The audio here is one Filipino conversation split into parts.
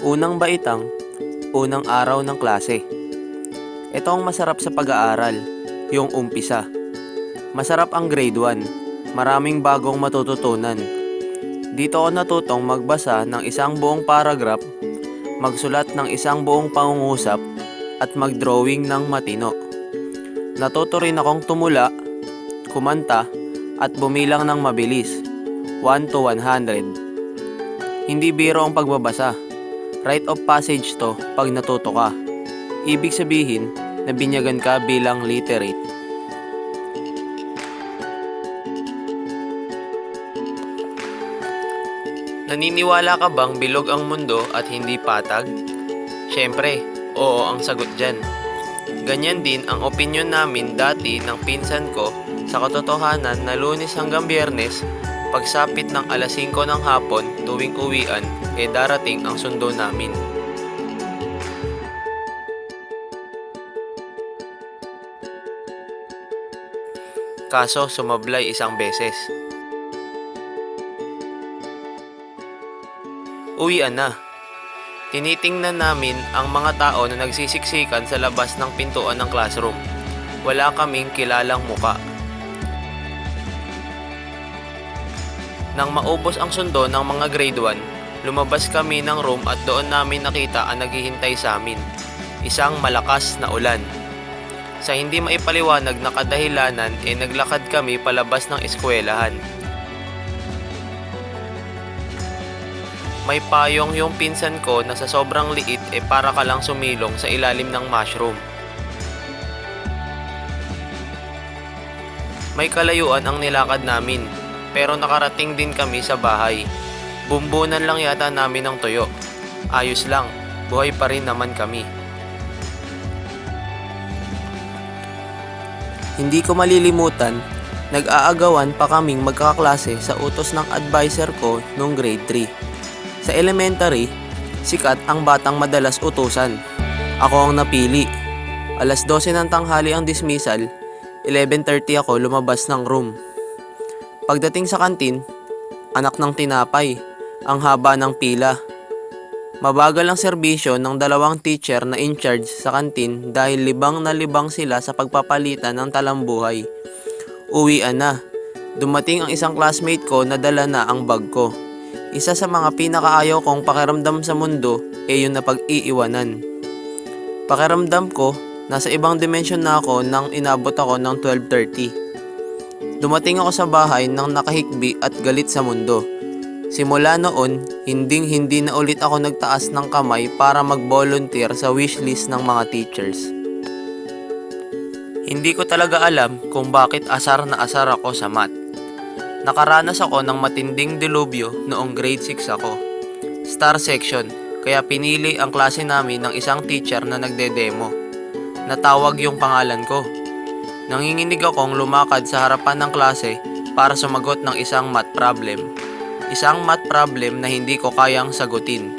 Unang baitang, unang araw ng klase. Ito ang masarap sa pag-aaral, yung umpisa. Masarap ang grade 1, maraming bagong matututunan. Dito ako natutong magbasa ng isang buong paragraph, magsulat ng isang buong pangungusap, at magdrawing ng matino. Natuto rin akong tumula, kumanta, at bumilang ng mabilis, 1 to 100. Hindi biro ang pagbabasa. Rite of passage to pag natuto ka. Ibig sabihin na binyagan ka bilang literate. Naniniwala ka bang bilog ang mundo at hindi patag? Siyempre, oo ang sagot dyan. Ganyan din ang opinyon namin dati ng pinsan ko sa katotohanan na Lunes hanggang Biyernes, pagsapit ng alas 5 ng hapon tuwing uwian, darating ang sundo namin. Kaso sumablay isang beses. Uwian na. Tinitingnan namin ang mga tao na nagsisiksikan sa labas ng pintuan ng classroom. Wala kaming kilalang muka. Nang maubos ang sundo ng mga grade 1, lumabas kami ng room at doon namin nakita ang naghihintay sa amin. Isang malakas na ulan. Sa hindi maipaliwanag na kadahilanan, naglakad kami palabas ng eskwelahan. May payong yung pinsan ko na sa sobrang liit para ka lang sumilong sa ilalim ng mushroom. May kalayuan ang nilakad namin, pero nakarating din kami sa bahay. Bumbunan lang yata namin ng tuyo. Ayos lang, buhay pa rin naman kami. Hindi ko malilimutan, nag-aagawan pa kaming magkakaklase sa utos ng advisor ko noong grade 3. Sa elementary, sikat ang batang madalas utusan. Ako ang napili. Alas 12 ng tanghali ang dismissal, 11:30 ako lumabas ng room. Pagdating sa kantin, anak ng tinapay, ang haba ng pila. Mabagal ang serbisyo ng dalawang teacher na in charge sa kantin dahil libang na libang sila sa pagpapalitan ng talambuhay. Uwian na. Dumating ang isang classmate ko na dala na ang bag ko. Isa sa mga pinakaayaw kong pakiramdam sa mundo yung napag-iiwanan. Pakiramdam ko, nasa ibang dimensyon na ako nang inabot ako ng 12:30. Dumating ako sa bahay nang nakahikbi at galit sa mundo. Simula noon, hindi na ulit ako nagtaas ng kamay para mag-volunteer sa wishlist ng mga teachers. Hindi ko talaga alam kung bakit asar na asar ako sa math. Nakaranas ako ng matinding dilubyo noong grade 6 ako. Star section, kaya pinili ang klase namin ng isang teacher na nagde-demo. Natawag yung pangalan ko. Nanginginig akong lumakad sa harapan ng klase para sumagot ng isang math problem. Isang math problem na hindi ko kayang sagutin.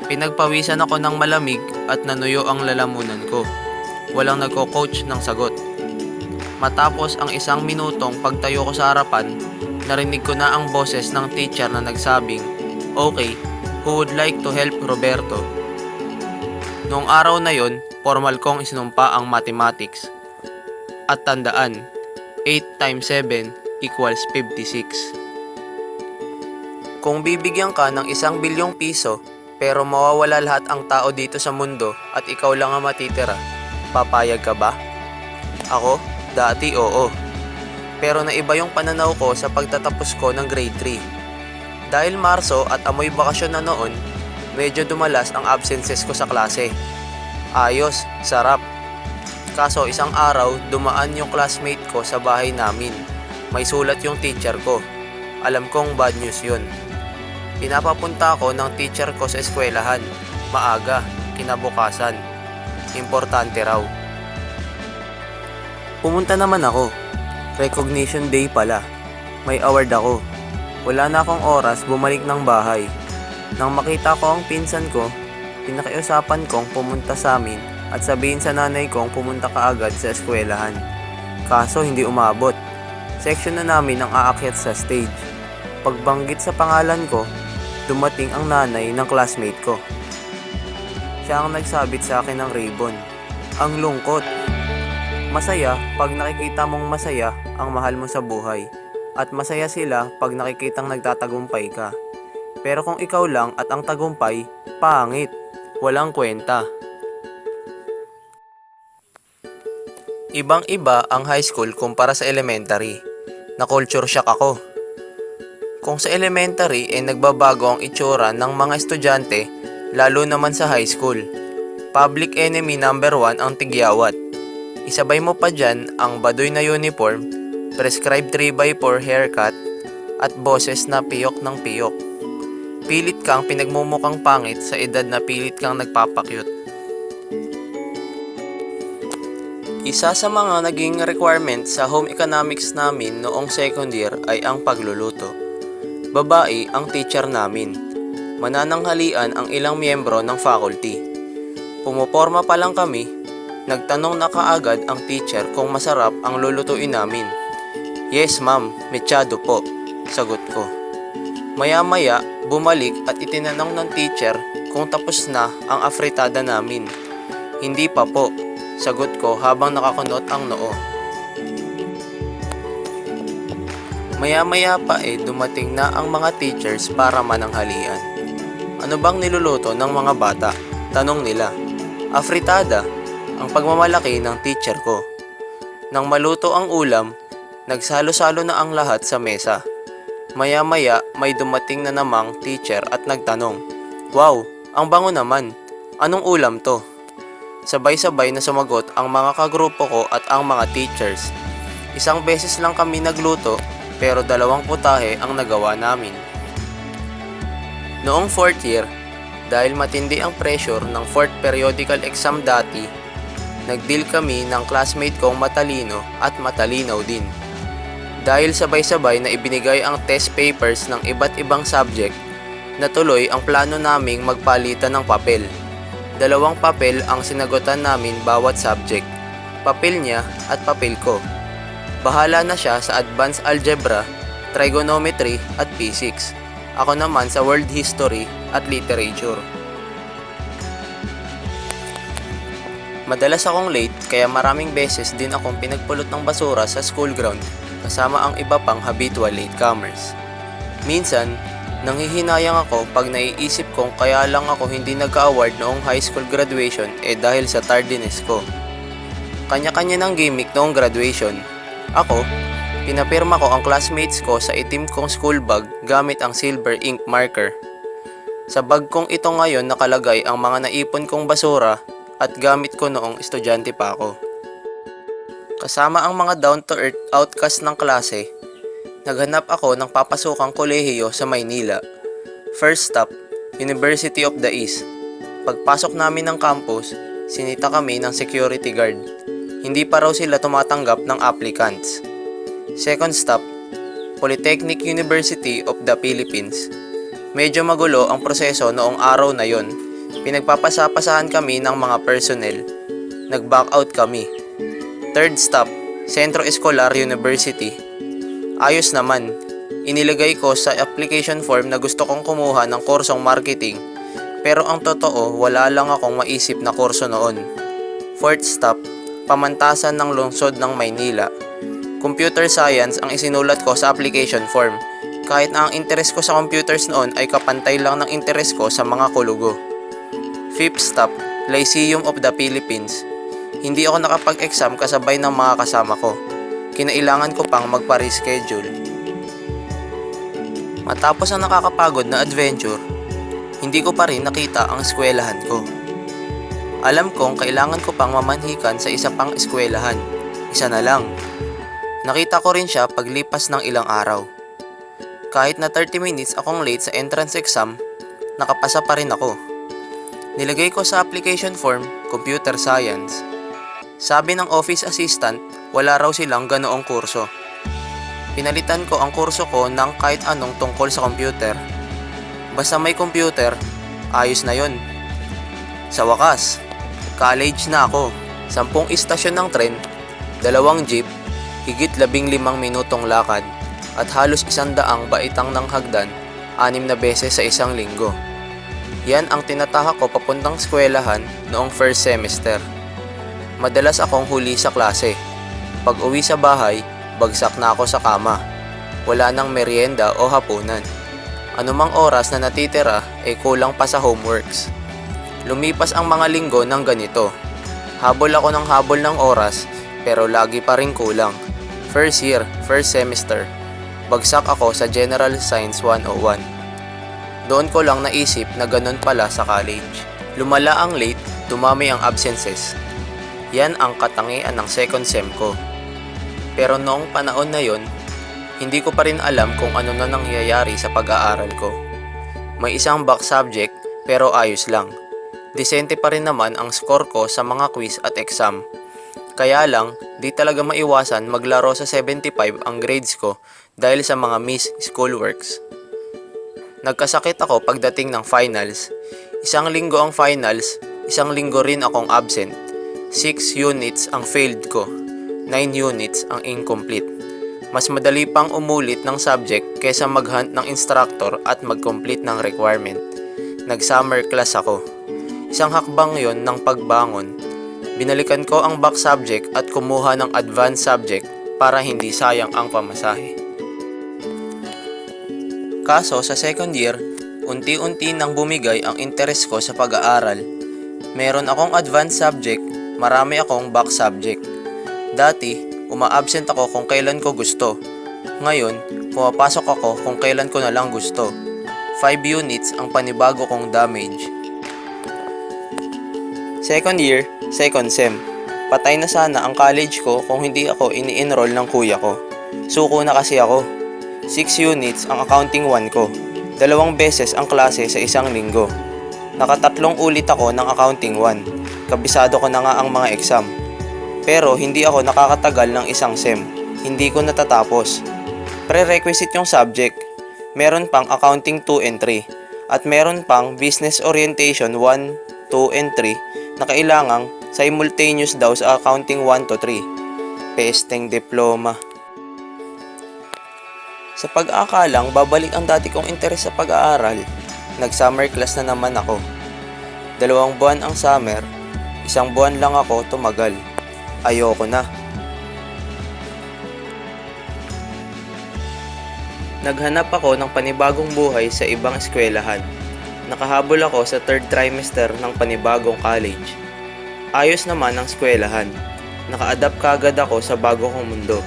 Pinagpawisan ako ng malamig at nanuyo ang lalamunan ko. Walang nagko-coach ng sagot. Matapos ang isang minutong pagtayo ko sa harapan, narinig ko na ang boses ng teacher na nagsabing, "Okay, who would like to help Roberto?" Noong araw na yon, formal kong isinumpa ang mathematics. At tandaan, 8 times 7 equals 56. Kung bibigyan ka ng 1 bilyong piso, pero mawawala lahat ang tao dito sa mundo at ikaw lang ang matitira, papayag ka ba? Ako, dati oo. Pero naiba yung pananaw ko sa pagtatapos ko ng grade 3. Dahil Marso at amoy bakasyon na noon, medyo dumalas ang absences ko sa klase. Ayos, sarap. Kaso isang araw, dumaan yung classmate ko sa bahay namin. May sulat yung teacher ko. Alam kong bad news yun. Pinapapunta ako ng teacher ko sa eskwelahan. Maaga, kinabukasan. Importante raw. Pumunta naman ako. Recognition day pala. May award ako. Wala na akong oras bumalik ng bahay. Nang makita ko ang pinsan ko, pinakiusapan kong pumunta sa amin at sabihin sa nanay kong pumunta kaagad sa eskwelahan. Kaso hindi umabot. Section na namin ang aakyat sa stage. Pagbanggit sa pangalan ko, dumating ang nanay ng classmate ko. Siya ang nagsabit sa akin ng ribbon. Ang lungkot. Masaya pag nakikita mong masaya ang mahal mo sa buhay. At masaya sila pag nakikitang nagtatagumpay ka. Pero kung ikaw lang at ang tagumpay, pangit. Walang kwenta. Ibang-iba ang high school kumpara sa elementary. Na-culture shock ako. Kung sa elementary ay nagbabago ang itsura ng mga estudyante, lalo naman sa high school. Public enemy number 1 ang tigyawat. Isabay mo pa dyan ang baduy na uniform, prescribed 3x4 haircut, at boses na piyok ng piyok. Pilit kang pinagmumukhang pangit sa edad na pilit kang nagpapakyut. Isa sa mga naging requirement sa home economics namin noong second year ay ang pagluluto. Babae ang teacher namin. Manananghalian ang ilang miyembro ng faculty. Pumoporma pa lang kami, nagtanong na kaagad ang teacher kung masarap ang lulutuin namin. Yes ma'am, mechado po, sagot ko. Maya-maya, bumalik at itinanong ng teacher kung tapos na ang afritada namin. Hindi pa po, sagot ko habang nakakunot ang noo. Maya-maya pa dumating na ang mga teachers para mananghalian. Ano bang niluluto ng mga bata? Tanong nila. Afritada, ang pagmamalaki ng teacher ko. Nang maluto ang ulam, nagsalo-salo na ang lahat sa mesa. Maya-maya may dumating na namang teacher at nagtanong, "Wow, ang bango naman. Anong ulam to?" Sabay-sabay na sumagot ang mga kagrupo ko at ang mga teachers. Isang beses lang kami nagluto pero 2 putahe ang nagawa namin. Noong 4th year, dahil matindi ang pressure ng 4th periodical exam dati, nagdeal kami ng classmate kong matalino at matalinaw din. Dahil sabay-sabay na ibinigay ang test papers ng iba't ibang subject, natuloy ang plano naming magpalitan ng papel. 2 papel ang sinagutan namin bawat subject, papel niya at papel ko. Bahala na siya sa advanced algebra, trigonometry at physics. Ako naman sa world history at literature. Madalas akong late kaya maraming beses din akong pinagpulot ng basura sa school ground kasama ang iba pang habitual latecomers. Minsan, nanghihinayang ako pag naiisip kong kaya lang ako hindi nagka-award noong high school graduation dahil sa tardiness ko. Kanya-kanya ng gimmick noong graduation. Ako, pinapirma ko ang classmates ko sa itim kong school bag gamit ang silver ink marker. Sa bag kong ito ngayon nakalagay ang mga naipon kong basura at gamit ko noong estudyante pa ako. Kasama ang mga down-to-earth outcast ng klase, naghanap ako ng papasukang kolehiyo sa Maynila. First stop, University of the East. Pagpasok namin ng campus, sinita kami ng security guard. Hindi pa raw sila tumatanggap ng applicants. Second stop, Polytechnic University of the Philippines. Medyo magulo ang proseso noong araw na yon. Pinagpapasapasahan kami ng mga personnel. Nag-back out kami. Third stop, Centro Escolar University. Ayos naman. Inilagay ko sa application form na gusto kong kumuha ng kursong marketing. Pero ang totoo, wala lang akong maisip na kurso noon. Fourth stop, Pamantasan ng lungsod ng Maynila. Computer Science ang isinulat ko sa application form. Kahit na ang interest ko sa computers noon ay kapantay lang ng interest ko sa mga kulugo. Fifth stop, Lyceum of the Philippines. Hindi ako nakapag-exam kasabay ng mga kasama ko. Kinailangan ko pang magpa-reschedule. Matapos ang nakakapagod na adventure, hindi ko pa rin nakita ang eskwelahan ko. Alam kong kailangan ko pang mamanhikan sa isa pang eskwelahan. Isa na lang. Nakita ko rin siya paglipas ng ilang araw. Kahit na 30 minutes akong late sa entrance exam, nakapasa pa rin ako. Nilagay ko sa application form, Computer Science. Sabi ng office assistant, wala raw silang ganoong kurso. Pinalitan ko ang kurso ko ng kahit anong tungkol sa computer. Basta may computer, ayos na yon. Sa wakas, college na ako. 10 istasyon ng tren, 2 jeep, higit 15 minutong lakad, at halos 100 baitang ng hagdan, 6 na beses sa isang linggo. Yan ang tinatahak ko papuntang eskwelahan noong first semester. Madalas akong huli sa klase. Pag uwi sa bahay, bagsak na ako sa kama. Wala nang merienda o hapunan. Anumang oras na natitira ay kulang pa sa homeworks. Lumipas ang mga linggo ng ganito. Habol ako ng habol ng oras pero lagi pa rin kulang. First year, first semester. Bagsak ako sa General Science 101. Doon ko lang naisip na ganun pala sa college. Lumala ang late, dumami ang absences. Yan ang katangian ng second sem ko. Pero noong panahon na yon, hindi ko pa rin alam kung ano na nangyayari sa pag-aaral ko. May isang back subject pero ayos lang. Disente pa rin naman ang score ko sa mga quiz at exam. Kaya lang, di talaga maiwasan maglaro sa 75 ang grades ko dahil sa mga miss schoolworks. Nagkasakit ako pagdating ng finals. Isang linggo ang finals, isang linggo rin akong absent. 6 units ang failed ko, 9 units ang incomplete. Mas madali pang umulit ng subject kaysa mag-hunt ng instructor at mag-complete ng requirement. Nag-summer class ako. Isang hakbang yon ng pagbangon. Binalikan ko ang back subject at kumuha ng advanced subject para hindi sayang ang pamasahe. Kaso sa second year, unti-unti nang bumigay ang interest ko sa pag-aaral. Meron akong advanced subject, marami akong back subject. Dati, uma-absent ako kung kailan ko gusto. Ngayon, pumapasok ako kung kailan ko na lang gusto. 5 units ang panibago kong damage. Second year, second sem. Patay na sana ang college ko kung hindi ako ini-enroll ng kuya ko. Suko na kasi ako. 6 units ang accounting 1 ko. 2 beses ang klase sa isang linggo. Nakatatlong ulit ako ng accounting 1. Kabisado ko na nga ang mga exam. Pero hindi ako nakakatagal ng isang sem. Hindi ko natatapos. Prerequisite yung subject. Meron pang accounting 2 and 3. At meron pang business orientation 1, 2 and 3 na kailangang simultaneous daw sa accounting 1 to 3. Pesteng diploma. Sa pag-aakalang babalik ang dati kong interes sa pag-aaral, nag-summer class na naman ako. 2 buwan ang summer, 1 buwan lang ako tumagal. Ayoko na. Naghanap ako ng panibagong buhay sa ibang eskwelahan. Nakahabol ako sa 3rd trimester ng panibagong college. Ayos naman ang eskwelahan. Naka-adapt kaagad ako sa bago kong mundo.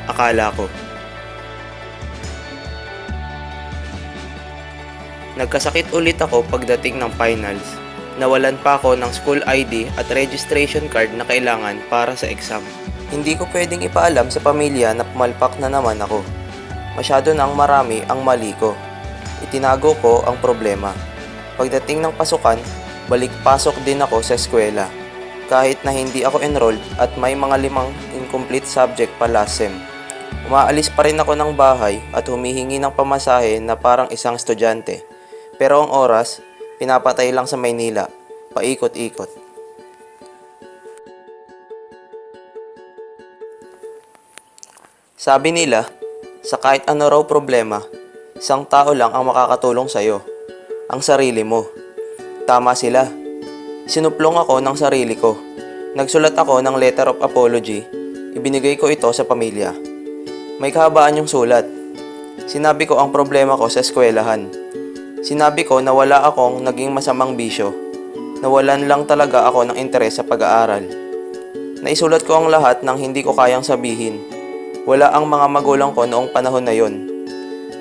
Akala ko. Nagkasakit ulit ako pagdating ng finals. Nawalan pa ako ng school ID at registration card na kailangan para sa exam. Hindi ko pwedeng ipaalam sa pamilya na pumalpak na naman ako. Masyado nang marami ang mali ko. Itinago ko ang problema. Pagdating ng pasukan, balik-pasok din ako sa eskwela. Kahit na hindi ako enrolled at may mga 5 incomplete subject pa last sem. Umaalis pa rin ako ng bahay at humihingi ng pamasahe na parang isang estudyante. Pero ang oras, pinapatay lang sa Maynila, paikot-ikot. Sabi nila, sa kahit ano raw problema, isang tao lang ang makakatulong sa'yo, ang sarili mo. Tama sila. Sinuplong ako ng sarili ko. Nagsulat ako ng letter of apology, ibinigay ko ito sa pamilya. May kahabaan yung sulat. Sinabi ko ang problema ko sa eskwelahan. Sinabi ko na wala akong naging masamang bisyo. Nawalan lang talaga ako ng interes sa pag-aaral. Naisulat ko ang lahat ng hindi ko kayang sabihin. Wala ang mga magulang ko noong panahon na yon.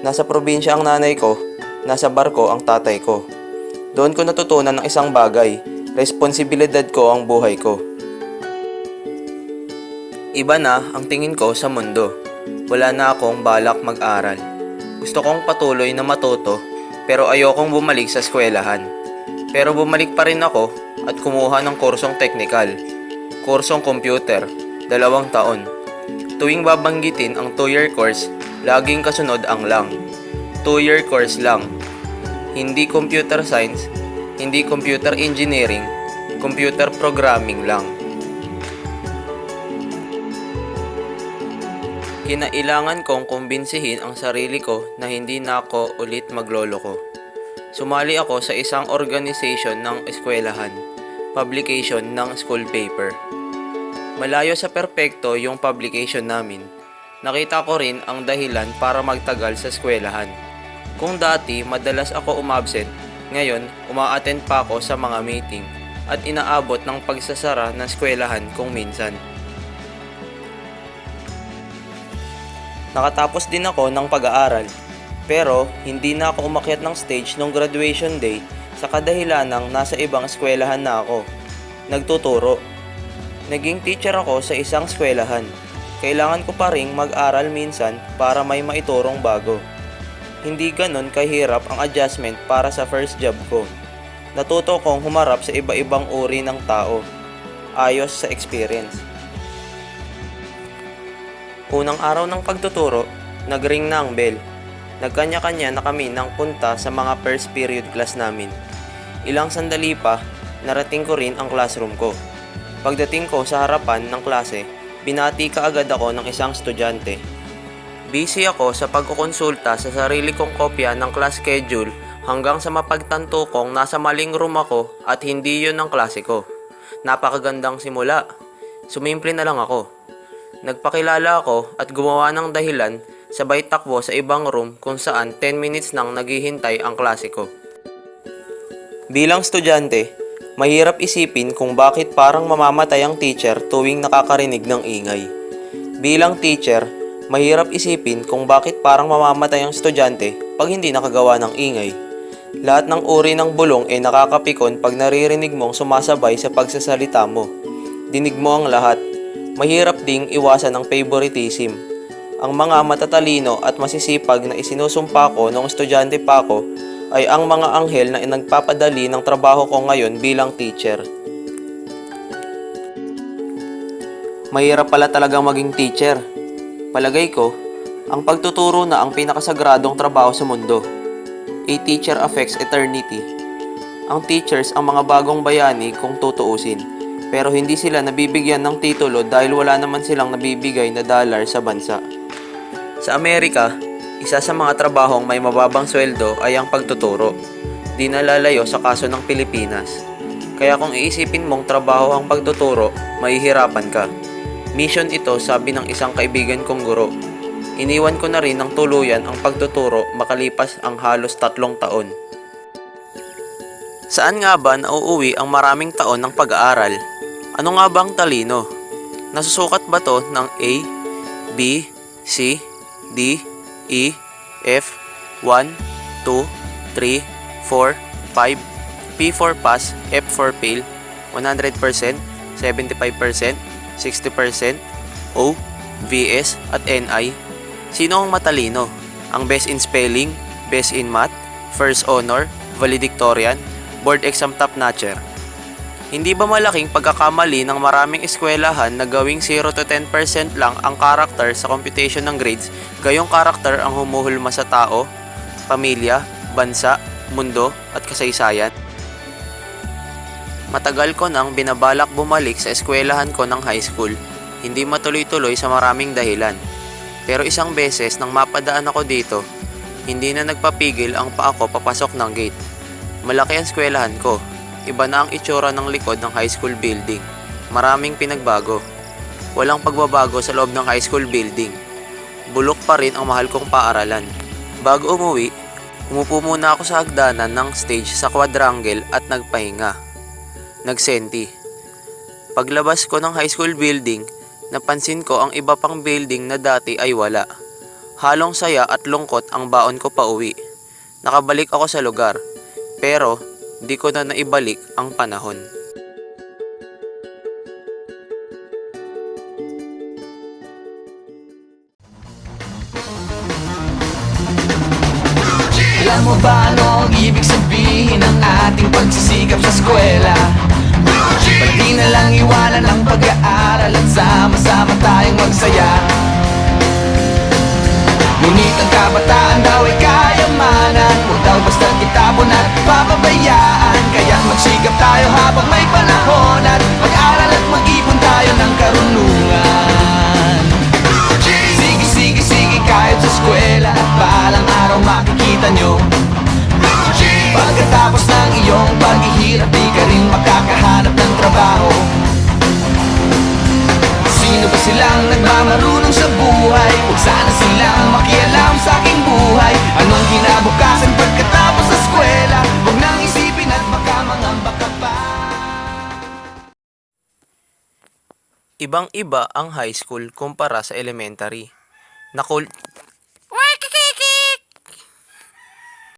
Nasa probinsya ang nanay ko, nasa barko ang tatay ko. Doon ko natutunan ng isang bagay, responsibilidad ko ang buhay ko. Iba na ang tingin ko sa mundo. Wala na akong balak mag-aral. Gusto kong patuloy na matuto pero ayokong bumalik sa eskwelahan. Pero bumalik pa rin ako at kumuha ng kursong technical. Kursong computer, 2 taon. Tuwing babanggitin ang 2-year course, laging kasunod ang lang. 2-year course lang. Hindi computer science, hindi computer engineering, computer programming lang. Kinailangan kong kumbinsihin ang sarili ko na hindi na ako ulit magloloko. Sumali ako sa isang organization ng eskwelahan, publication ng school paper. Malayo sa perpekto yung publication namin. Nakita ko rin ang dahilan para magtagal sa eskwelahan. Kung dati madalas ako umabsent, ngayon uma-attend pa ako sa mga meeting at inaabot ng pagsasara ng eskwelahan kung minsan. Nakatapos din ako ng pag-aaral, pero hindi na ako umakyat ng stage nung graduation day sa kadahilanang nasa ibang eskwelahan na ako. Nagtuturo. Naging teacher ako sa isang eskwelahan. Kailangan ko pa ring mag-aral minsan para may maiturong bago. Hindi ganon kahirap ang adjustment para sa first job ko. Natuto kong humarap sa iba-ibang uri ng tao. Ayos sa experience. Unang araw ng pagtuturo, nagring na ang bell. Nagkanya-kanya na kami ng punta sa mga first period class namin. Ilang sandali pa, narating ko rin ang classroom ko. Pagdating ko sa harapan ng klase, binati kaagad ako ng isang estudyante. Busy ako sa pagkukonsulta sa sarili kong kopya ng class schedule hanggang sa mapagtanto kong nasa maling room ako at hindi yun ang klase ko. Napakagandang simula. Sumimple na lang ako. Nagpakilala ako at gumawa ng dahilan, sabay takbo sa ibang room kung saan 10 minutes nang naghihintay ang klase ko. Bilang estudyante, mahirap isipin kung bakit parang mamamatay ang teacher tuwing nakakarinig ng ingay. Bilang teacher, mahirap isipin kung bakit parang mamamatay ang estudyante pag hindi nakagawa ng ingay. Lahat ng uri ng bulong ay nakakapikon pag naririnig mong sumasabay sa pagsasalita mo. Dinig mo ang lahat. Mahirap ding iwasan ang favoritism. Ang mga matatalino at masisipag na isinusumpa ko noong estudyante pa ako ay ang mga anghel na nagpapadali ng trabaho ko ngayon bilang teacher. Mahirap pala talagang maging teacher. Palagay ko, ang pagtuturo na ang pinakasagradong trabaho sa mundo. A teacher affects eternity. Ang teachers ang mga bagong bayani kung tutuusin. Pero hindi sila nabibigyan ng titulo dahil wala naman silang nabibigay na dollar sa bansa. Sa Amerika, isa sa mga trabahong may mababang sweldo ay ang pagtuturo. Di nalalayo sa kaso ng Pilipinas. Kaya kung iisipin mong trabaho ang pagtuturo, mahihirapan ka. Mission ito, sabi ng isang kaibigan kong guro. Iniwan ko na rin ng tuluyan ang pagtuturo makalipas ang halos 3 taon. Saan nga ba nauuwi ang maraming taon ng pag-aaral? Ano nga ba ang talino? Nasusukat ba to ng A, B, C, D, E, F, 1, 2, 3, 4, 5, P for pass, F for fail, 100%, 75%, 60%, O, VS at NI? Sino ang matalino? Ang best in spelling, best in math, first honor, valedictorian, board exam top notcher? Hindi ba malaking pagkakamali ng maraming eskwelahan na gawing 0 to 10% lang ang karakter sa computation ng grades, gayong karakter ang humuhulma sa tao, pamilya, bansa, mundo at kasaysayan? Matagal ko nang binabalak bumalik sa eskwelahan ko ng high school, hindi matuloy-tuloy sa maraming dahilan. Pero isang beses nang mapadaan ako dito, hindi na nagpapigil ang paa ko papasok ng gate. Malaki ang eskwelahan ko. Iba na ang itsura ng likod ng high school building. Maraming pinagbago. Walang pagbabago sa loob ng high school building. Bulok pa rin ang mahal kong paaralan. Bago umuwi, umupo muna ako sa hagdanan ng stage sa quadrangle at nagpahinga. Nagsenti. Paglabas ko ng high school building, napansin ko ang iba pang building na dati ay wala. Halong saya at lungkot ang baon ko pa uwi. Nakabalik ako sa lugar, pero di ko na naibalik ang panahon. Alam mo ba ano ang ibig sabihin ng ating pagsisikap sa eskwela? Ba't di na lang iwanan ang pag-aaral at sama-sama tayong magsaya? Ngunit ang kabataan daw ay kayamanan, huwag daw basta kitapon at papabayaan. Kaya't magsikap tayo habang may panahon at mag-aral at mag-ipon tayo ng karunungan. Sige, sige silang nagmamarunong sa buhay. Huwag sana silang makialam sa aking buhay. Anong kinabukasan pagkatapos sa eskwela? Huwag nang isipin at baka mangamba ka pa. Ibang-iba ang high school kumpara sa elementary.